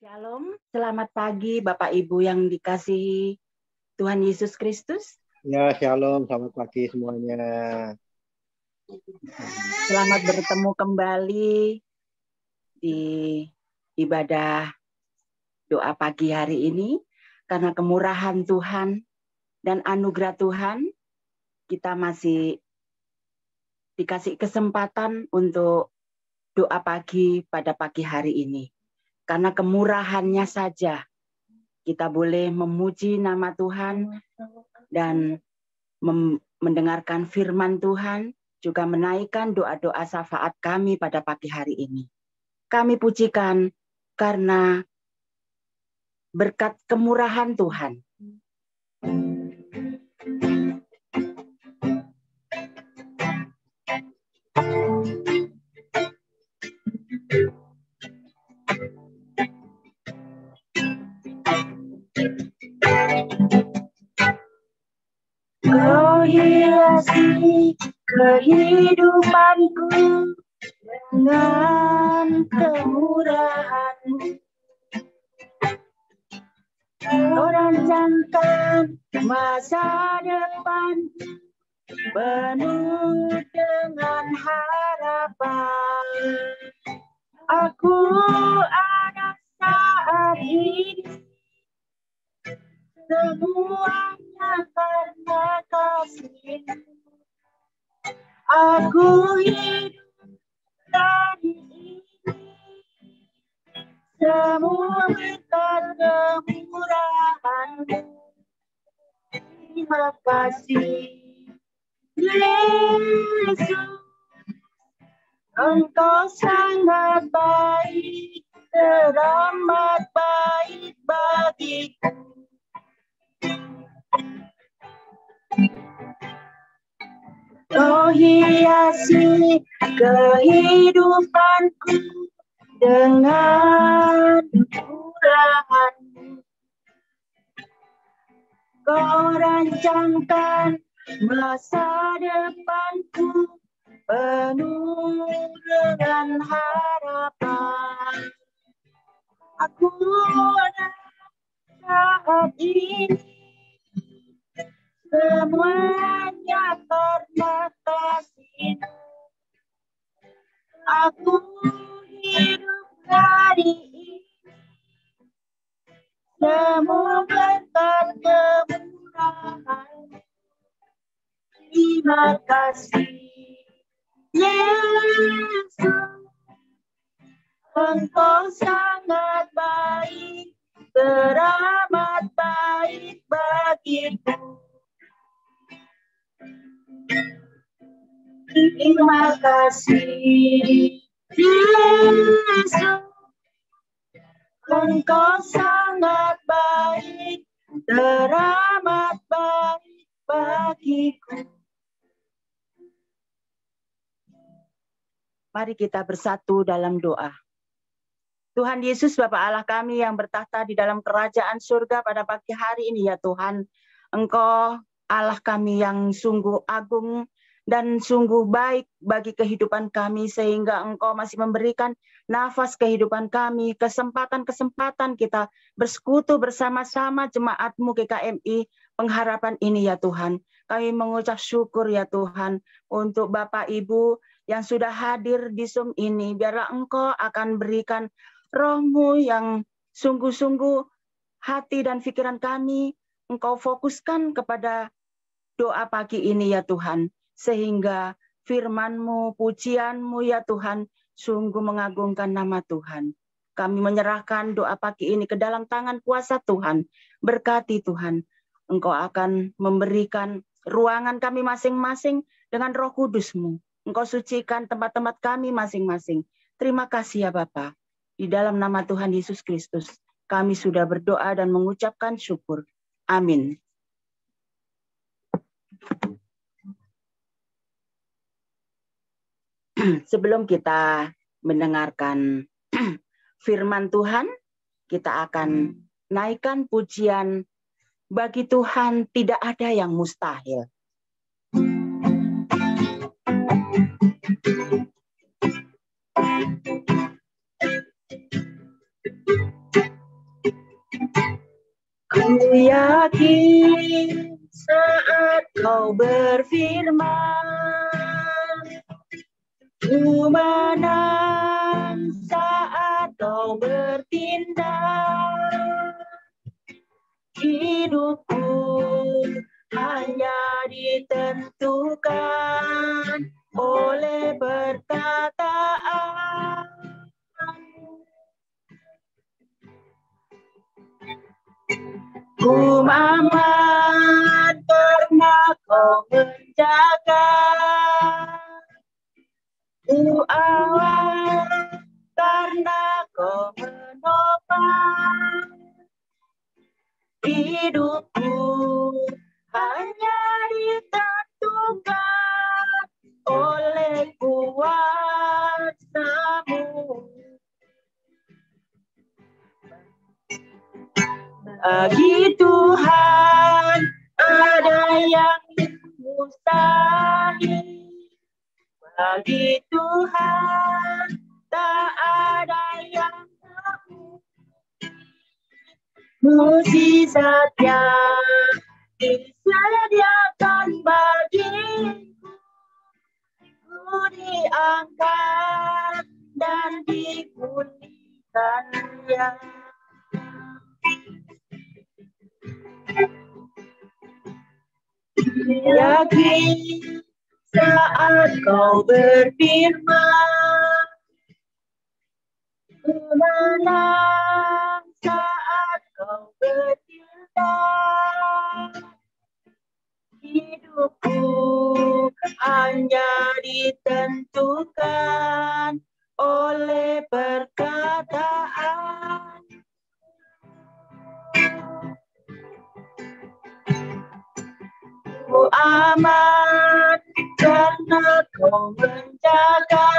Shalom, selamat pagi Bapak Ibu yang dikasihi Tuhan Yesus Kristus. Ya, shalom, selamat pagi semuanya. Selamat bertemu kembali di ibadah doa pagi hari ini. Karena kemurahan Tuhan dan anugerah Tuhan, kita masih dikasih kesempatan untuk doa pagi pada pagi hari ini. Karena kemurahannya saja kita boleh memuji nama Tuhan dan mendengarkan firman Tuhan, juga menaikkan doa-doa syafaat kami pada pagi hari ini. Kami pujikan karena berkat kemurahan Tuhan. Kau hiasi kehidupanku dengan kemurahan-Mu. Kau rancangkan masa depan penuh dengan harapan. Aku ada saat ini, semuanya karena kasih. Aku hidup dari ini, semua berkat kemurahan-Mu. Terima kasih, Yesus. Engkau sangat baik, teramat baik bagiku. Kau hiasi kehidupanku dengan kemurahan-Mu. Kau rancangkan masa depanku penuh dengan harapan. Aku ada saat ini, semuanya karena kasih-Mu. Aku hidup hari ini, semua berkat kemurahan-Mu. Terima kasih, Yesus. Engkau sangat baik, teramat baik bagiku. Terima kasih, Yesus. Engkau sangat baik, teramat baik bagiku. Mari kita bersatu dalam doa. Tuhan Yesus, Bapa Allah kami yang bertahta di dalam kerajaan surga pada pagi hari ini, ya Tuhan. Engkau Allah kami yang sungguh agung dan sungguh baik bagi kehidupan kami, sehingga Engkau masih memberikan nafas kehidupan kami, kesempatan-kesempatan kita bersekutu bersama-sama jemaat-Mu GKMI pengharapan ini, ya Tuhan. Kami mengucap syukur, ya Tuhan, untuk Bapak Ibu yang sudah hadir di Zoom ini. Biarlah Engkau akan berikan Roh-Mu yang sungguh-sungguh hati dan pikiran kami Engkau fokuskan kepada doa pagi ini, ya Tuhan. Sehingga firman-Mu, pujian-Mu, ya Tuhan, sungguh mengagungkan nama Tuhan. Kami menyerahkan doa pagi ini ke dalam tangan kuasa Tuhan. Berkati Tuhan, Engkau akan memberikan ruangan kami masing-masing dengan Roh Kudus-Mu. Engkau sucikan tempat-tempat kami masing-masing. Terima kasih, ya Bapa. Di dalam nama Tuhan Yesus Kristus, kami sudah berdoa dan mengucapkan syukur. Amin. Sebelum kita mendengarkan firman Tuhan, kita akan naikkan pujian bagi Tuhan tidak ada yang mustahil. Yakin saat kau berfirman, ku menang saat kau bertindak. Hidupku hanya ditentukan oleh perkataan. Ku aman karena kau menjaga. Ku awal karena kau menopang. Hidupku hanya ditentukan oleh kuasa-Mu. Bagi Tuhan ada yang mustahil. Bagi Tuhan tak ada yang tak mungkin. Mukjizatnya disediakan bagiku. Ku diangkat dan dipulihkannya. Yakin saat kau berfirman, ku menang saat kau bertindak. Hidupku hanya ditentukan oleh perkataan. Ku aman karena kau menjaga.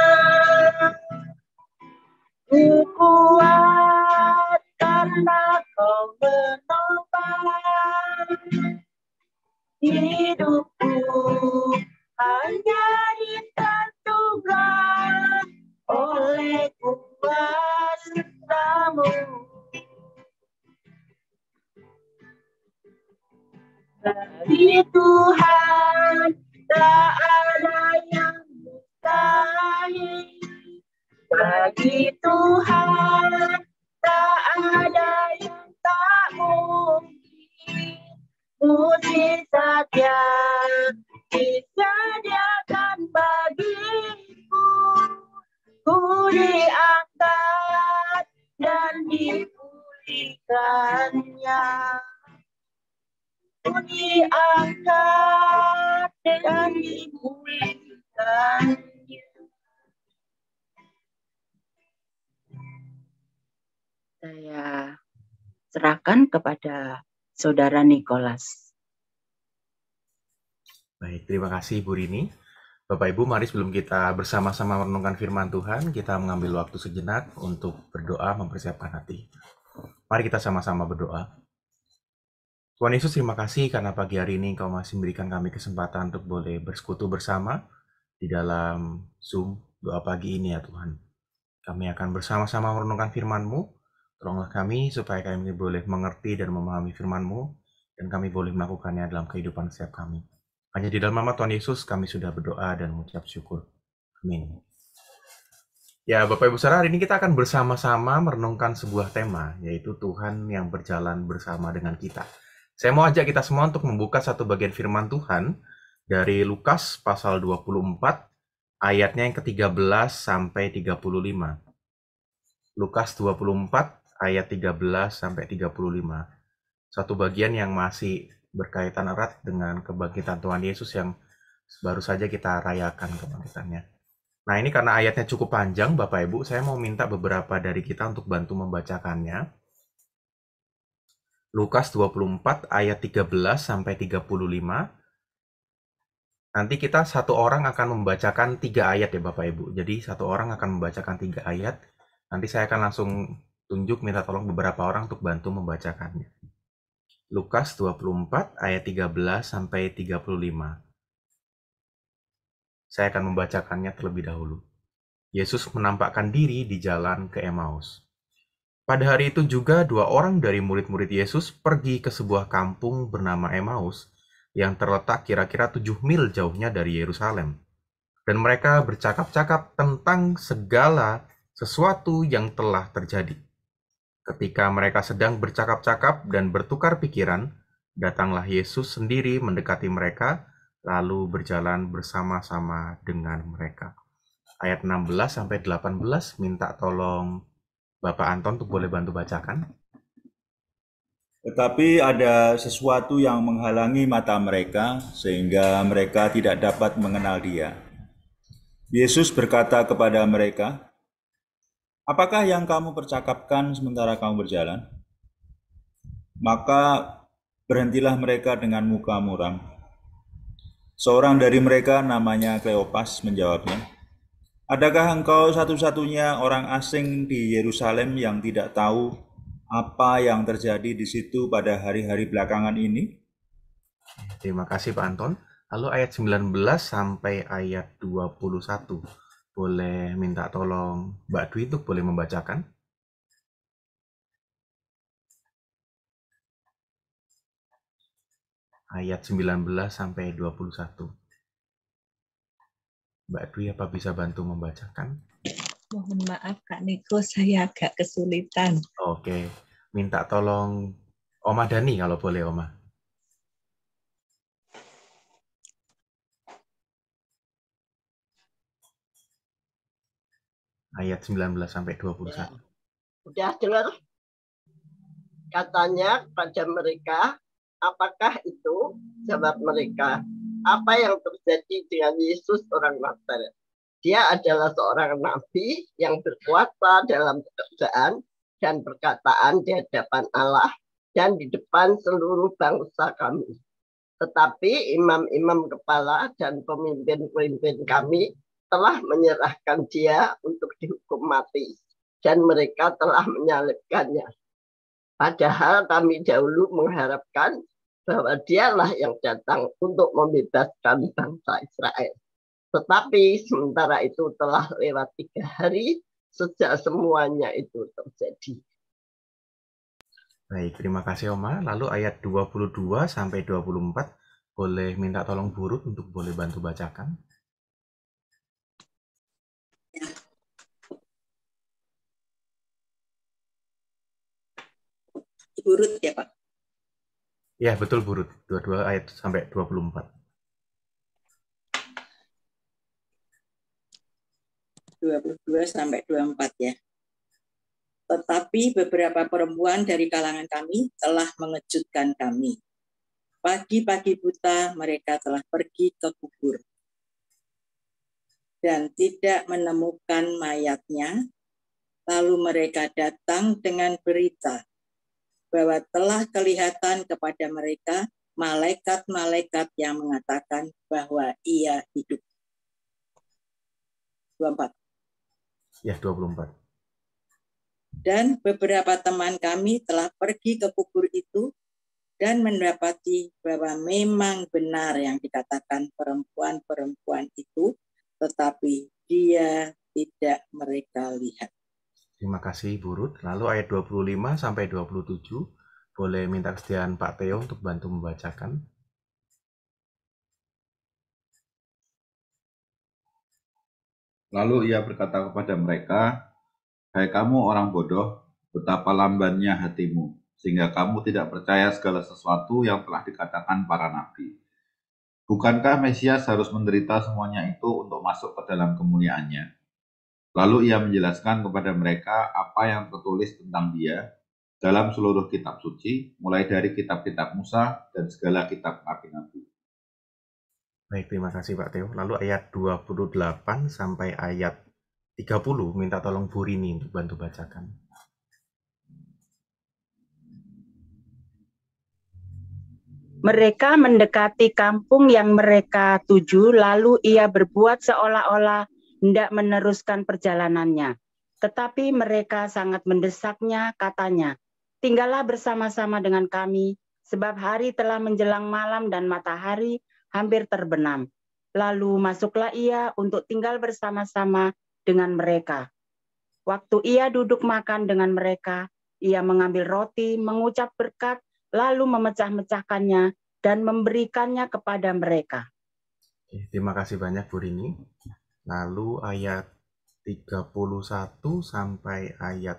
Ku kuat karena kau menopang. Hidupku hanya ditentukan oleh kuasa-Mu. Bagi Tuhan tak ada yang mustahil. Bagi Tuhan tak ada yang tak mungkin. Mukjizatnya disediakan bagiku. Ku diangkat dan dipulihkannya. Ku diangkat dan dipulihkannya. Saya serahkan kepada Saudara Nicholas. Baik, terima kasih Bu Rini. Bapak Ibu, mari sebelum kita bersama-sama merenungkan firman Tuhan, kita mengambil waktu sejenak untuk berdoa mempersiapkan hati. Mari kita sama-sama berdoa. Tuhan Yesus, terima kasih karena pagi hari ini Engkau masih memberikan kami kesempatan untuk boleh bersekutu bersama di dalam Zoom doa pagi ini ya Tuhan. Kami akan bersama-sama merenungkan firman-Mu. Tolonglah kami supaya kami boleh mengerti dan memahami firman-Mu, dan kami boleh melakukannya dalam kehidupan setiap kami. Hanya di dalam nama Tuhan Yesus kami sudah berdoa dan mengucap syukur. Amin. Ya Bapak Ibu Saudara, hari ini kita akan bersama-sama merenungkan sebuah tema, yaitu Tuhan yang berjalan bersama dengan kita. Saya mau ajak kita semua untuk membuka satu bagian firman Tuhan dari Lukas pasal 24, ayatnya yang ke-13 sampai 35. Lukas 24, ayat 13 sampai 35. Satu bagian yang masih berkaitan erat dengan kebangkitan Tuhan Yesus yang baru saja kita rayakan kebangkitannya. Nah, ini karena ayatnya cukup panjang, Bapak Ibu, saya mau minta beberapa dari kita untuk bantu membacakannya. Lukas 24 ayat 13 sampai 35. Nanti kita satu orang akan membacakan 3 ayat ya Bapak Ibu. Jadi satu orang akan membacakan 3 ayat. Nanti saya akan langsung tunjuk, minta tolong beberapa orang untuk bantu membacakannya. Lukas 24 ayat 13 sampai 35. Saya akan membacakannya terlebih dahulu. Yesus menampakkan diri di jalan ke Emmaus. Pada hari itu juga 2 orang dari murid-murid Yesus pergi ke sebuah kampung bernama Emmaus yang terletak kira-kira 7 mil jauhnya dari Yerusalem. Dan mereka bercakap-cakap tentang segala sesuatu yang telah terjadi. Ketika mereka sedang bercakap-cakap dan bertukar pikiran, datanglah Yesus sendiri mendekati mereka, lalu berjalan bersama-sama dengan mereka. Ayat 16-18, minta tolong Bapak Anton untuk boleh bantu bacakan. Tetapi ada sesuatu yang menghalangi mata mereka, sehingga mereka tidak dapat mengenal Dia. Yesus berkata kepada mereka, "Apakah yang kamu percakapkan sementara kamu berjalan?" Maka berhentilah mereka dengan muka muram. Seorang dari mereka namanya Kleopas menjawabnya, "Adakah engkau satu-satunya orang asing di Yerusalem yang tidak tahu apa yang terjadi di situ pada hari-hari belakangan ini?" Terima kasih Pak Anton. Lalu ayat 19 sampai ayat 21. Boleh minta tolong Mbak Dwi untuk boleh membacakan? Ayat 19 sampai 21. Mbak Dwi apa bisa bantu membacakan? Mohon maaf Kak Niko, saya agak kesulitan. Oke, minta tolong Oma Dani kalau boleh Oma. Ayat 19 sampai 21. Udah dengar? Katanya pada mereka, apakah itu? Jawab mereka, apa yang terjadi dengan Yesus orang Nazaret? Dia adalah seorang nabi yang berkuasa dalam pekerjaan dan perkataan di hadapan Allah dan di depan seluruh bangsa kami. Tetapi imam-imam kepala dan pemimpin-pemimpin kami telah menyerahkan dia untuk dihukum mati, dan mereka telah menyalibkannya. Padahal kami dahulu mengharapkan bahwa dialah yang datang untuk membebaskan bangsa Israel. Tetapi sementara itu telah lewat 3 hari sejak semuanya itu terjadi. Baik, terima kasih Oma. Lalu ayat 22 sampai 24, boleh minta tolong Burut untuk boleh bantu bacakan? Burut ya Pak? Ya, betul Burut. 22 ayat sampai 24. 22 sampai 24 ya. Tetapi beberapa perempuan dari kalangan kami telah mengejutkan kami. Pagi-pagi buta mereka telah pergi ke kubur dan tidak menemukan mayatnya. Lalu mereka datang dengan berita bahwa telah kelihatan kepada mereka malaikat-malaikat yang mengatakan bahwa ia hidup. 24. Ya, 24. Dan beberapa teman kami telah pergi ke kubur itu dan mendapati bahwa memang benar yang dikatakan perempuan-perempuan itu, tetapi dia tidak mereka lihat. Terima kasih Burut. Lalu ayat 25 sampai 27, boleh minta kesediaan Pak Theo untuk bantu membacakan? Lalu ia berkata kepada mereka, "Hai kamu orang bodoh, betapa lambannya hatimu, sehingga kamu tidak percaya segala sesuatu yang telah dikatakan para nabi. Bukankah Mesias harus menderita semuanya itu untuk masuk ke dalam kemuliaannya?" Lalu ia menjelaskan kepada mereka apa yang tertulis tentang dia dalam seluruh kitab suci, mulai dari kitab-kitab Musa dan segala kitab nabi-nabi. Baik, terima kasih Pak Theo. Lalu ayat 28 sampai ayat 30, minta tolong Bu Rini untuk bantu bacakan. Mereka mendekati kampung yang mereka tuju, lalu ia berbuat seolah-olah hendak meneruskan perjalanannya. Tetapi mereka sangat mendesaknya, katanya, "Tinggallah bersama-sama dengan kami, sebab hari telah menjelang malam dan matahari hampir terbenam." Lalu masuklah ia untuk tinggal bersama-sama dengan mereka. Waktu ia duduk makan dengan mereka, Ia mengambil roti, mengucap berkat, lalu memecah-mecahkannya dan memberikannya kepada mereka. Terima kasih banyak Bu Rini. Lalu ayat 31 sampai ayat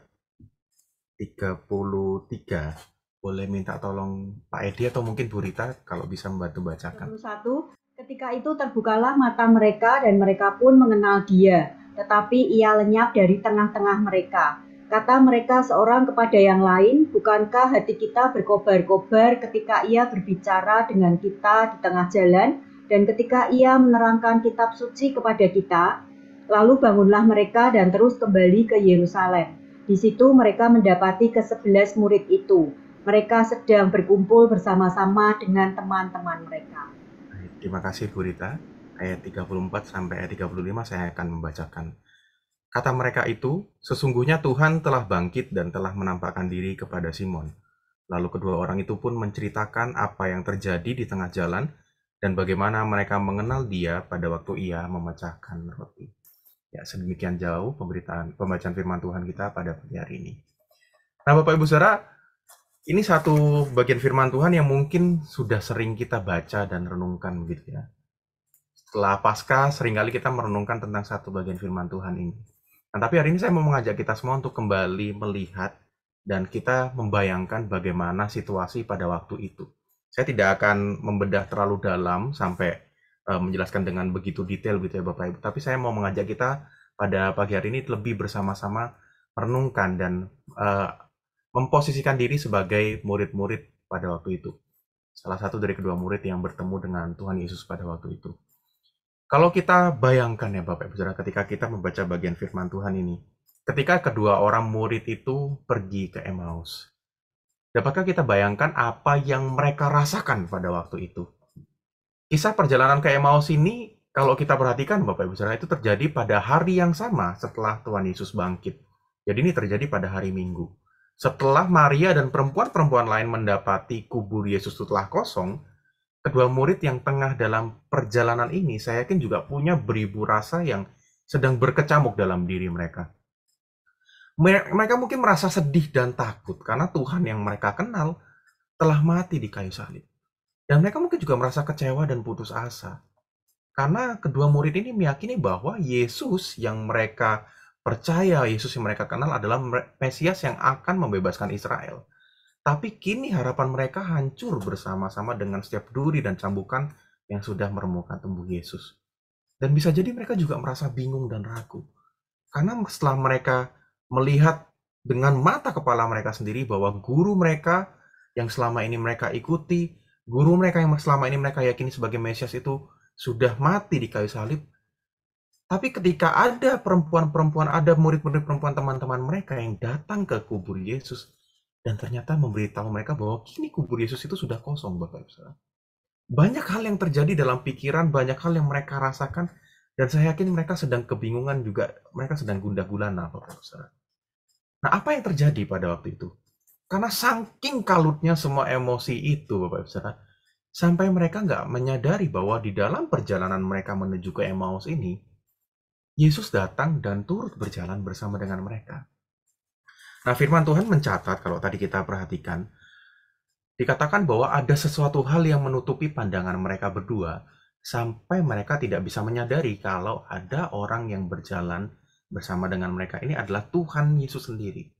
33. Boleh minta tolong Pak Edi atau mungkin Bu Rita kalau bisa membantu bacakan. 31. Ketika itu terbukalah mata mereka dan mereka pun mengenal Dia, tetapi Ia lenyap dari tengah-tengah mereka. Kata mereka seorang kepada yang lain, bukankah hati kita berkobar-kobar ketika Ia berbicara dengan kita di tengah jalan dan ketika Ia menerangkan kitab suci kepada kita? Lalu bangunlah mereka dan terus kembali ke Yerusalem. Di situ mereka mendapati ke-11 murid itu. Mereka sedang berkumpul bersama-sama dengan teman-teman mereka. Terima kasih Bu Rita. Ayat 34 sampai ayat 35 saya akan membacakan. Kata mereka itu, sesungguhnya Tuhan telah bangkit dan telah menampakkan diri kepada Simon. Lalu kedua orang itu pun menceritakan apa yang terjadi di tengah jalan dan bagaimana mereka mengenal Dia pada waktu Ia memecahkan roti. Ya, sedemikian jauh pembacaan firman Tuhan kita pada pagi hari ini. Nah, Bapak Ibu Saudara, ini satu bagian firman Tuhan yang mungkin sudah sering kita baca dan renungkan begitu ya. Setelah Paskah, seringkali kita merenungkan tentang satu bagian firman Tuhan ini. Nah, tapi hari ini saya mau mengajak kita semua untuk kembali melihat dan kita membayangkan bagaimana situasi pada waktu itu. Saya tidak akan membedah terlalu dalam sampai menjelaskan dengan begitu detail gitu ya Bapak Ibu. Tapi saya mau mengajak kita pada pagi hari ini lebih bersama-sama merenungkan dan memposisikan diri sebagai murid-murid pada waktu itu. Salah satu dari kedua murid yang bertemu dengan Tuhan Yesus pada waktu itu. Kalau kita bayangkan ya Bapak Ibu Saudara, ketika kita membaca bagian firman Tuhan ini, ketika kedua orang murid itu pergi ke Emmaus, dapatkah kita bayangkan apa yang mereka rasakan pada waktu itu? Kisah perjalanan ke Emmaus ini, kalau kita perhatikan Bapak Ibu Saudara, itu terjadi pada hari yang sama setelah Tuhan Yesus bangkit. Jadi ini terjadi pada hari Minggu. Setelah Maria dan perempuan-perempuan lain mendapati kubur Yesus itu telah kosong, kedua murid yang tengah dalam perjalanan ini, saya yakin juga punya beribu rasa yang sedang berkecamuk dalam diri mereka. Mereka mungkin merasa sedih dan takut karena Tuhan yang mereka kenal telah mati di kayu salib. Dan mereka mungkin juga merasa kecewa dan putus asa. Karena kedua murid ini meyakini bahwa Yesus yang mereka percaya, Yesus yang mereka kenal adalah Mesias yang akan membebaskan Israel. Tapi kini harapan mereka hancur bersama-sama dengan setiap duri dan cambukan yang sudah meremukkan tubuh Yesus. Dan bisa jadi mereka juga merasa bingung dan ragu. Karena setelah mereka melihat dengan mata kepala mereka sendiri bahwa guru mereka yang selama ini mereka ikuti, guru mereka yang selama ini mereka yakini sebagai Mesias itu sudah mati di kayu salib. Tapi ketika ada perempuan-perempuan, ada murid-murid perempuan teman-teman mereka yang datang ke kubur Yesus dan ternyata memberitahu mereka bahwa kini kubur Yesus itu sudah kosong, Bapak Ibu Saudara. Banyak hal yang terjadi dalam pikiran, banyak hal yang mereka rasakan, dan saya yakin mereka sedang kebingungan juga, mereka sedang gundah gulana, Bapak Ibu Saudara. Nah, apa yang terjadi pada waktu itu? Karena saking kalutnya semua emosi itu, Bapak Ibu Saudara, sampai mereka nggak menyadari bahwa di dalam perjalanan mereka menuju ke Emmaus ini, Yesus datang dan turut berjalan bersama dengan mereka. Nah, firman Tuhan mencatat, kalau tadi kita perhatikan, dikatakan bahwa ada sesuatu hal yang menutupi pandangan mereka berdua, sampai mereka tidak bisa menyadari kalau ada orang yang berjalan bersama dengan mereka ini adalah Tuhan Yesus sendiri.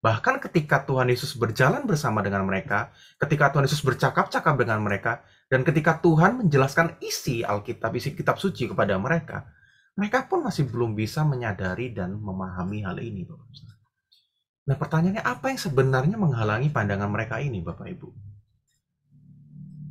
Bahkan ketika Tuhan Yesus berjalan bersama dengan mereka, ketika Tuhan Yesus bercakap-cakap dengan mereka, dan ketika Tuhan menjelaskan isi Alkitab, isi kitab suci kepada mereka, mereka pun masih belum bisa menyadari dan memahami hal ini, Bapak Ibu. Nah, pertanyaannya apa yang sebenarnya menghalangi pandangan mereka ini, Bapak Ibu?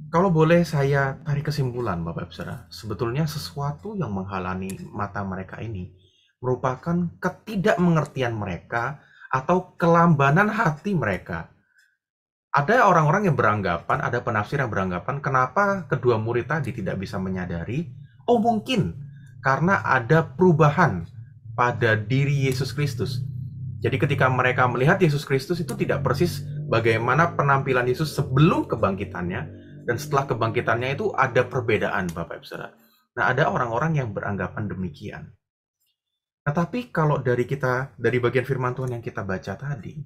Kalau boleh saya tarik kesimpulan, Bapak Ibu Saudara, sebetulnya sesuatu yang menghalangi mata mereka ini merupakan ketidakmengertian mereka atau kelambanan hati mereka. Ada orang-orang yang beranggapan, ada penafsir yang beranggapan, kenapa kedua murid tadi tidak bisa menyadari? Oh, mungkin karena ada perubahan pada diri Yesus Kristus. Jadi ketika mereka melihat Yesus Kristus itu tidak persis bagaimana penampilan Yesus sebelum kebangkitannya, dan setelah kebangkitannya itu ada perbedaan, Bapak Ibu Saudara. Nah, ada orang-orang yang beranggapan demikian. Nah, tapi kalau dari bagian firman Tuhan yang kita baca tadi,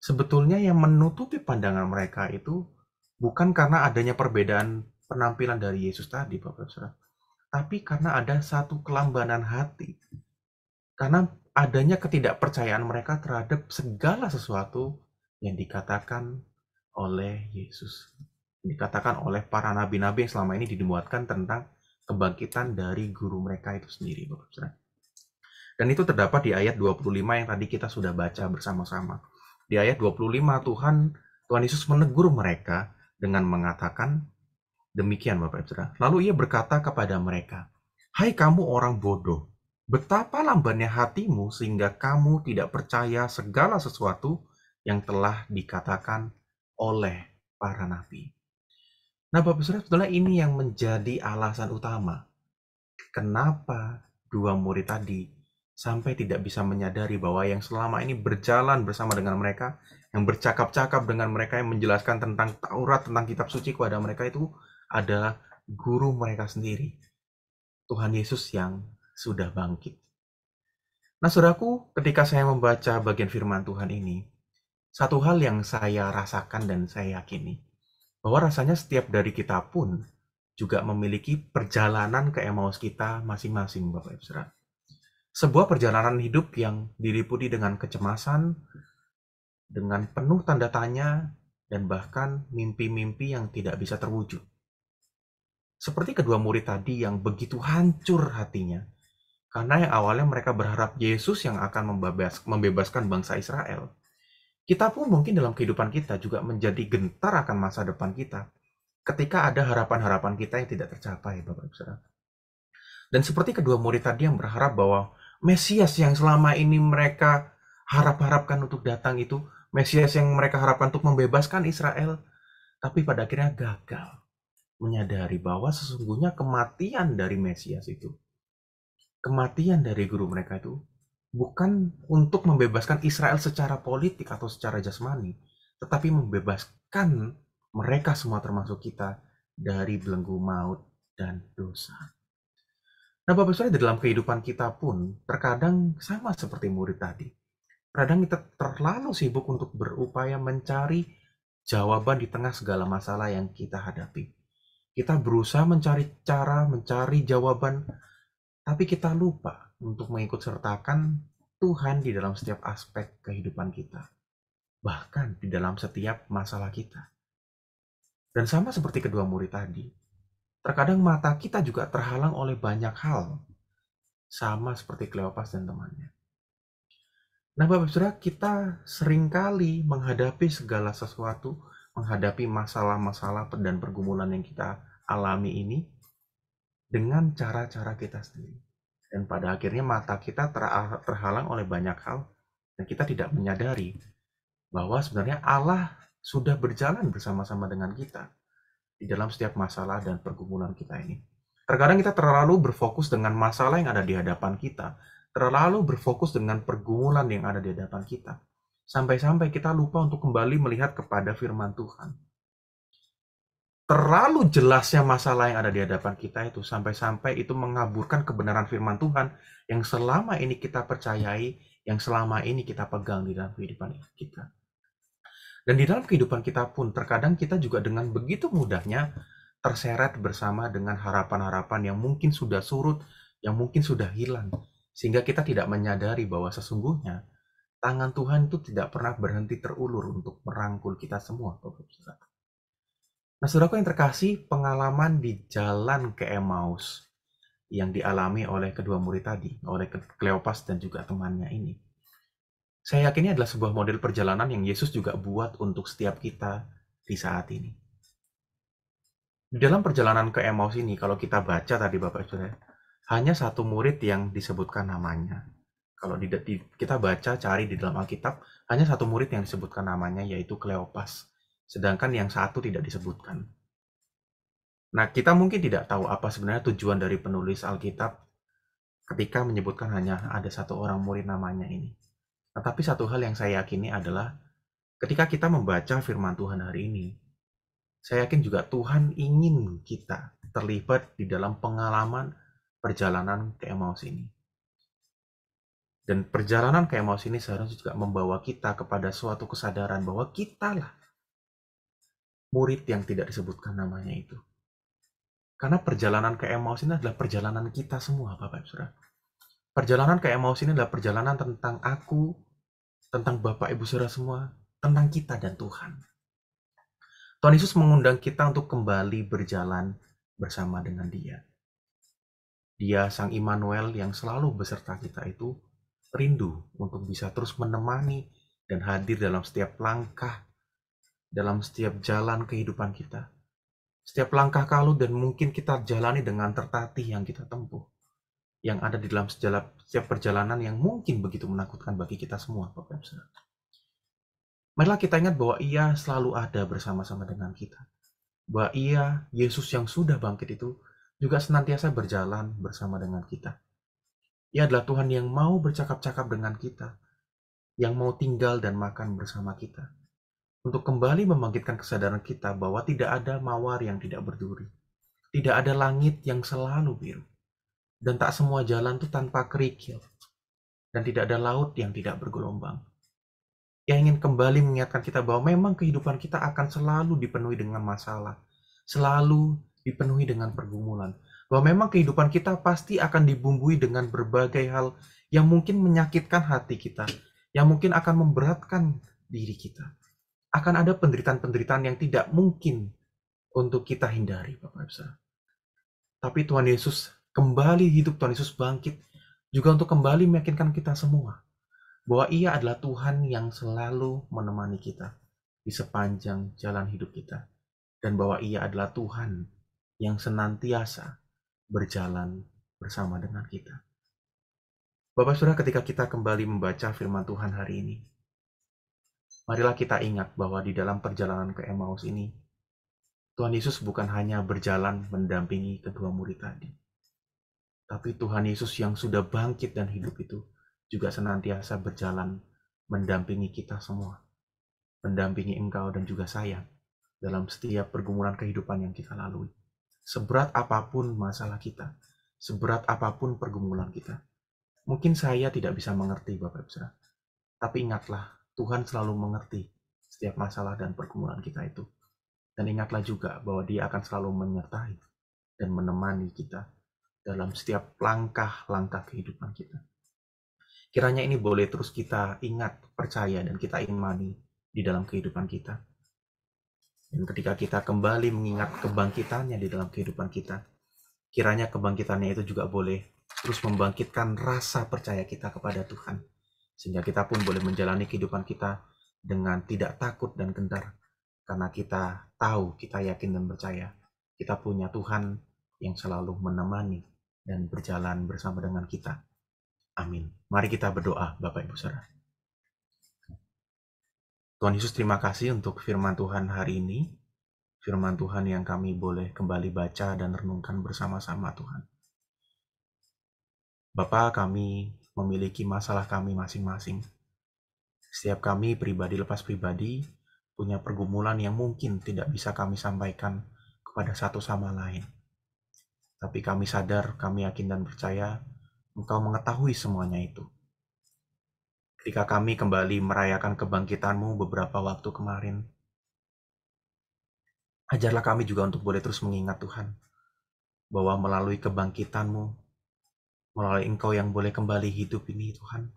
sebetulnya yang menutupi pandangan mereka itu bukan karena adanya perbedaan penampilan dari Yesus tadi, Bapak Saudara, tapi karena ada satu kelambanan hati. Karena adanya ketidakpercayaan mereka terhadap segala sesuatu yang dikatakan oleh Yesus. Dikatakan oleh para nabi-nabi yang selama ini dinubuatkan tentang kebangkitan dari guru mereka itu sendiri, Bapak Saudara. Dan itu terdapat di ayat 25 yang tadi kita sudah baca bersama-sama. Di ayat 25 Tuhan Yesus menegur mereka dengan mengatakan demikian, Bapak Ibu Saudara. Lalu ia berkata kepada mereka, "Hai kamu orang bodoh, betapa lambannya hatimu sehingga kamu tidak percaya segala sesuatu yang telah dikatakan oleh para nabi." Nah, Bapak Saudara, sebetulnya ini yang menjadi alasan utama kenapa dua murid tadi sampai tidak bisa menyadari bahwa yang selama ini berjalan bersama dengan mereka, yang bercakap-cakap dengan mereka, yang menjelaskan tentang Taurat, tentang kitab suci kepada mereka itu adalah guru mereka sendiri, Tuhan Yesus yang sudah bangkit. Nah, saudaraku, ketika saya membaca bagian firman Tuhan ini, satu hal yang saya rasakan dan saya yakini, bahwa rasanya setiap dari kita pun juga memiliki perjalanan ke Emmaus kita masing-masing, Bapak Ibu Saudara. Sebuah perjalanan hidup yang diliputi dengan kecemasan, dengan penuh tanda tanya, dan bahkan mimpi-mimpi yang tidak bisa terwujud. Seperti kedua murid tadi yang begitu hancur hatinya, karena yang awalnya mereka berharap Yesus yang akan membebaskan bangsa Israel. Kita pun mungkin dalam kehidupan kita juga menjadi gentar akan masa depan kita, ketika ada harapan-harapan kita yang tidak tercapai, Bapak Ibu Saudara. Dan seperti kedua murid tadi yang berharap bahwa Mesias yang selama ini mereka harap-harapkan untuk datang itu, Mesias yang mereka harapkan untuk membebaskan Israel, tapi pada akhirnya gagal menyadari bahwa sesungguhnya kematian dari Mesias itu, kematian dari guru mereka itu, bukan untuk membebaskan Israel secara politik atau secara jasmani, tetapi membebaskan mereka semua termasuk kita dari belenggu maut dan dosa. Nah, Bapak Saudara, di dalam kehidupan kita pun terkadang sama seperti murid tadi. Kadang kita terlalu sibuk untuk berupaya mencari jawaban di tengah segala masalah yang kita hadapi. Kita berusaha mencari cara, mencari jawaban, tapi kita lupa untuk mengikut sertakan Tuhan di dalam setiap aspek kehidupan kita. Bahkan di dalam setiap masalah kita. Dan sama seperti kedua murid tadi, terkadang mata kita juga terhalang oleh banyak hal, sama seperti Kleopas dan temannya. Nah, Bapak Saudara, kita seringkali menghadapi segala sesuatu, menghadapi masalah-masalah dan pergumulan yang kita alami ini dengan cara-cara kita sendiri. Dan pada akhirnya mata kita terhalang oleh banyak hal, dan kita tidak menyadari bahwa sebenarnya Allah sudah berjalan bersama-sama dengan kita di dalam setiap masalah dan pergumulan kita ini. Terkadang kita terlalu berfokus dengan masalah yang ada di hadapan kita, terlalu berfokus dengan pergumulan yang ada di hadapan kita, sampai-sampai kita lupa untuk kembali melihat kepada firman Tuhan. Terlalu jelasnya masalah yang ada di hadapan kita itu, sampai-sampai itu mengaburkan kebenaran firman Tuhan yang selama ini kita percayai, yang selama ini kita pegang di dalam kehidupan kita. Dan di dalam kehidupan kita pun, terkadang kita juga dengan begitu mudahnya terseret bersama dengan harapan-harapan yang mungkin sudah surut, yang mungkin sudah hilang. Sehingga kita tidak menyadari bahwa sesungguhnya tangan Tuhan itu tidak pernah berhenti terulur untuk merangkul kita semua. Nah, saudaraku yang terkasih, pengalaman di jalan ke Emmaus yang dialami oleh kedua murid tadi, oleh Kleopas dan juga temannya ini, saya yakin ini adalah sebuah model perjalanan yang Yesus juga buat untuk setiap kita di saat ini. Di dalam perjalanan ke Emmaus ini, kalau kita baca tadi Bapak Ibu, hanya satu murid yang disebutkan namanya. Kalau kita baca, cari di dalam Alkitab, hanya satu murid yang disebutkan namanya, yaitu Kleopas. Sedangkan yang satu tidak disebutkan. Nah, kita mungkin tidak tahu apa sebenarnya tujuan dari penulis Alkitab ketika menyebutkan hanya ada satu orang murid namanya ini. Tetapi satu hal yang saya yakini adalah ketika kita membaca firman Tuhan hari ini, saya yakin juga Tuhan ingin kita terlibat di dalam pengalaman perjalanan ke Emmaus ini. Dan perjalanan ke Emmaus ini seharusnya juga membawa kita kepada suatu kesadaran bahwa kitalah murid yang tidak disebutkan namanya itu. Karena perjalanan ke Emmaus ini adalah perjalanan kita semua, Bapak Ibu Saudara. Perjalanan ke Emmaus ini adalah perjalanan tentang aku, tentang Bapak Ibu Saudara semua, tentang kita dan Tuhan. Tuhan Yesus mengundang kita untuk kembali berjalan bersama dengan Dia. Dia Sang Immanuel yang selalu beserta kita itu rindu untuk bisa terus menemani dan hadir dalam setiap langkah, dalam setiap jalan kehidupan kita. Setiap langkah kalu dan mungkin kita jalani dengan tertatih yang kita tempuh. Yang ada di dalam setiap perjalanan yang mungkin begitu menakutkan bagi kita semua, Bapak Ibu Saudara. Marilah kita ingat bahwa Ia selalu ada bersama-sama dengan kita. Bahwa Ia, Yesus yang sudah bangkit itu, juga senantiasa berjalan bersama dengan kita. Ia adalah Tuhan yang mau bercakap-cakap dengan kita, yang mau tinggal dan makan bersama kita, untuk kembali membangkitkan kesadaran kita bahwa tidak ada mawar yang tidak berduri, tidak ada langit yang selalu biru, dan tak semua jalan itu tanpa kerikil, dan tidak ada laut yang tidak bergelombang. Ia ingin kembali mengingatkan kita bahwa memang kehidupan kita akan selalu dipenuhi dengan masalah, selalu dipenuhi dengan pergumulan, bahwa memang kehidupan kita pasti akan dibumbui dengan berbagai hal yang mungkin menyakitkan hati kita, yang mungkin akan memberatkan diri kita. Akan ada penderitaan-penderitaan yang tidak mungkin untuk kita hindari, Bapak Ibu. Tapi Tuhan Yesus kembali hidup, Tuhan Yesus bangkit, juga untuk kembali meyakinkan kita semua, bahwa Ia adalah Tuhan yang selalu menemani kita di sepanjang jalan hidup kita, dan bahwa Ia adalah Tuhan yang senantiasa berjalan bersama dengan kita. Bapak Saudara, ketika kita kembali membaca firman Tuhan hari ini, marilah kita ingat bahwa di dalam perjalanan ke Emmaus ini, Tuhan Yesus bukan hanya berjalan mendampingi kedua murid tadi, tapi Tuhan Yesus yang sudah bangkit dan hidup itu juga senantiasa berjalan mendampingi kita semua, mendampingi engkau dan juga saya dalam setiap pergumulan kehidupan yang kita lalui. Seberat apapun masalah kita, seberat apapun pergumulan kita. Mungkin saya tidak bisa mengerti, Bapak Ibu Saudara, tapi ingatlah, Tuhan selalu mengerti setiap masalah dan pergumulan kita itu. Dan ingatlah juga bahwa Dia akan selalu menyertai dan menemani kita dalam setiap langkah-langkah kehidupan kita. Kiranya ini boleh terus kita ingat, percaya, dan kita imani di dalam kehidupan kita. Dan ketika kita kembali mengingat kebangkitannya di dalam kehidupan kita, kiranya kebangkitannya itu juga boleh terus membangkitkan rasa percaya kita kepada Tuhan. Sehingga kita pun boleh menjalani kehidupan kita dengan tidak takut dan gentar. Karena kita tahu, kita yakin dan percaya, kita punya Tuhan yang selalu menemani dan berjalan bersama dengan kita. Amin. Mari kita berdoa, Bapak Ibu Saudara. Tuhan Yesus, terima kasih untuk firman Tuhan hari ini. Firman Tuhan yang kami boleh kembali baca dan renungkan bersama-sama, Tuhan. Bapa, kami memiliki masalah kami masing-masing. Setiap kami pribadi lepas pribadi punya pergumulan yang mungkin tidak bisa kami sampaikan kepada satu sama lain. Tapi kami sadar, kami yakin dan percaya Engkau mengetahui semuanya itu. Ketika kami kembali merayakan kebangkitan-Mu beberapa waktu kemarin, ajarlah kami juga untuk boleh terus mengingat Tuhan, bahwa melalui kebangkitan-Mu, melalui Engkau yang boleh kembali hidup ini Tuhan,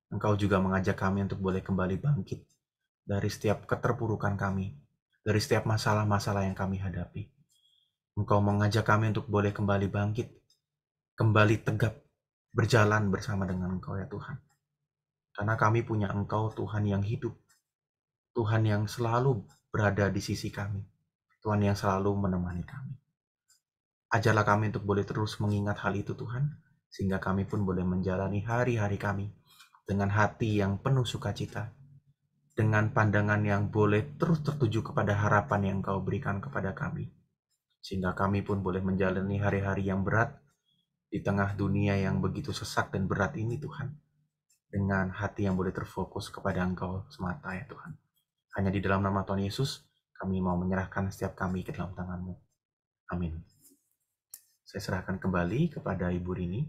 Engkau juga mengajak kami untuk boleh kembali bangkit dari setiap keterpurukan kami, dari setiap masalah-masalah yang kami hadapi. Engkau mengajak kami untuk boleh kembali bangkit, kembali tegap, berjalan bersama dengan Engkau ya Tuhan. Karena kami punya Engkau Tuhan yang hidup, Tuhan yang selalu berada di sisi kami, Tuhan yang selalu menemani kami. Ajarlah kami untuk boleh terus mengingat hal itu Tuhan, sehingga kami pun boleh menjalani hari-hari kami dengan hati yang penuh sukacita, dengan pandangan yang boleh terus tertuju kepada harapan yang Engkau berikan kepada kami. Sehingga kami pun boleh menjalani hari-hari yang berat di tengah dunia yang begitu sesak dan berat ini Tuhan, dengan hati yang boleh terfokus kepada Engkau semata ya Tuhan. Hanya di dalam nama Tuhan Yesus, kami mau menyerahkan setiap kami ke dalam tangan-Mu. Amin. Saya serahkan kembali kepada Ibu Rini.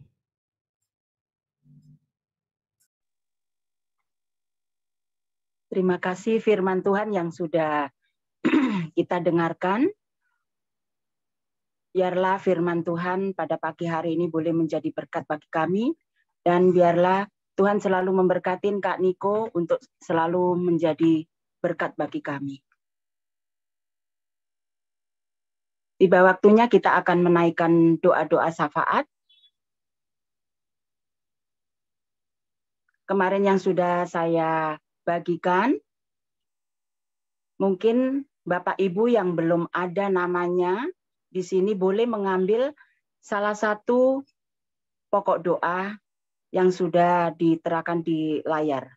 Terima kasih firman Tuhan yang sudah kita dengarkan. Biarlah firman Tuhan pada pagi hari ini boleh menjadi berkat bagi kami. Dan biarlah Tuhan selalu memberkati Kak Niko untuk selalu menjadi berkat bagi kami. Tiba waktunya kita akan menaikkan doa-doa syafaat. Kemarin yang sudah saya bagikan, mungkin Bapak Ibu yang belum ada namanya di sini boleh mengambil salah satu pokok doa yang sudah diterakan di layar.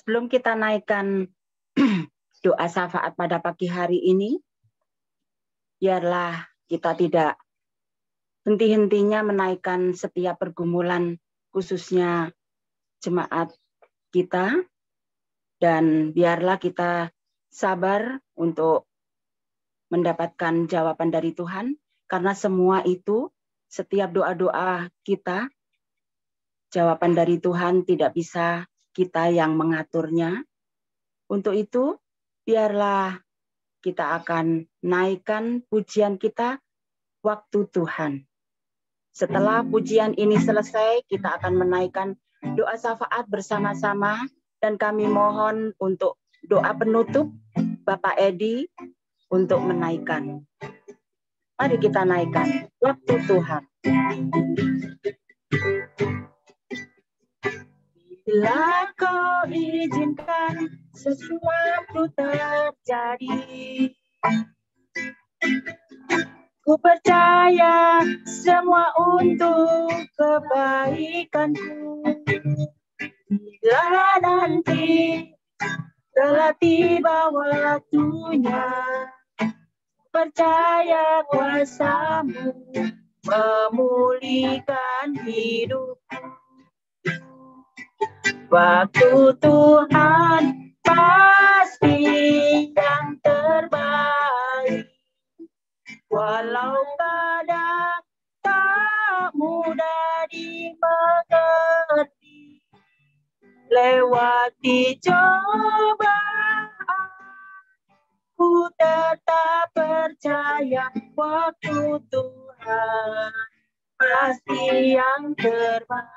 Sebelum kita naikkan doa syafaat pada pagi hari ini, biarlah kita tidak henti-hentinya menaikkan setiap pergumulan, khususnya jemaat kita, dan biarlah kita sabar untuk mendapatkan jawaban dari Tuhan, karena semua itu, setiap doa-doa kita, jawaban dari Tuhan tidak bisa kita yang mengaturnya. Untuk itu, biarlah kita akan naikkan pujian kita waktu Tuhan. Setelah pujian ini selesai, kita akan menaikkan doa syafaat bersama-sama, dan kami mohon untuk doa penutup Bapak Edi untuk menaikkan. Mari kita naikkan waktu Tuhan. Bila kau izinkan sesuatu terjadi, ku percaya semua untuk kebaikanku. Bila nanti telah tiba waktunya, percaya kuasa-Mu memulihkan hidupku. Waktu Tuhan pasti yang terbaik, walau kadang tak mudah dimengerti. Lewati cobaan, ku tetap percaya waktu Tuhan pasti yang terbaik.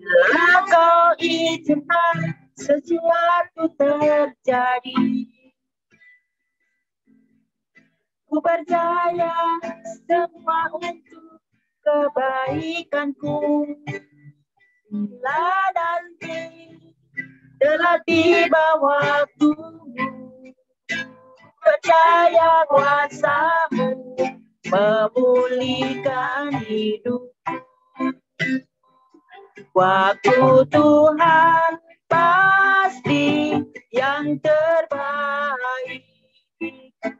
Bila kau izinkan sesuatu terjadi, ku percaya semua untuk kebaikanku. Bila nanti telah tiba waktumu, percaya kuasa-Mu memulihkan hidupku. Waktu Tuhan pasti yang terbaik,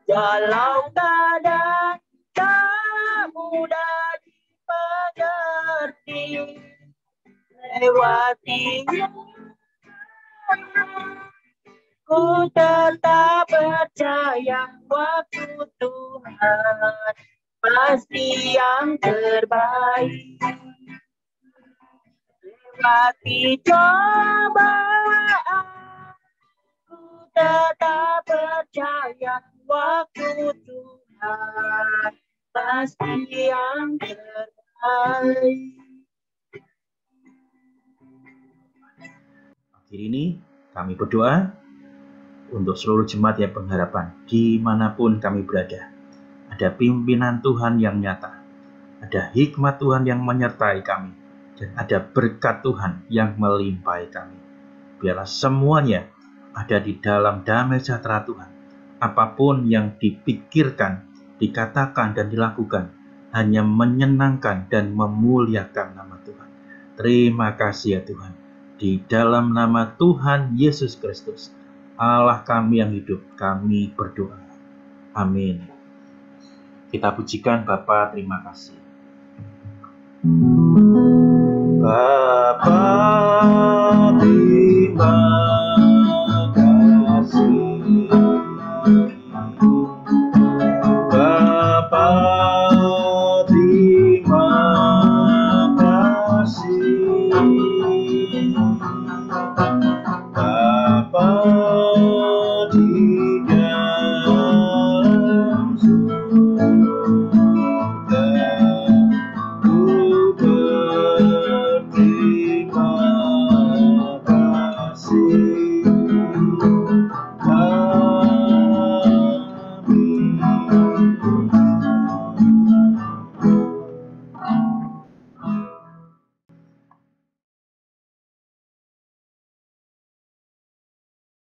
walau kadang tak mudah dimengerti. Lewatinya ku tetap percaya waktu Tuhan pasti yang terbaik. Lewati cobaan, ku tetap percaya waktu Tuhan pasti yang terbaik. Akhir ini kami berdoa, untuk seluruh jemaat yang pengharapan dimanapun kami berada. Ada pimpinan Tuhan yang nyata, ada hikmat Tuhan yang menyertai kami, dan ada berkat Tuhan yang melimpahi kami. Biarlah semuanya ada di dalam damai sejahtera Tuhan. Apapun yang dipikirkan, dikatakan, dan dilakukan hanya menyenangkan dan memuliakan nama Tuhan. Terima kasih ya Tuhan. Di dalam nama Tuhan Yesus Kristus, Allah kami yang hidup, kami berdoa. Amin. Kita pujikan Bapa, terima kasih. Bapa, terima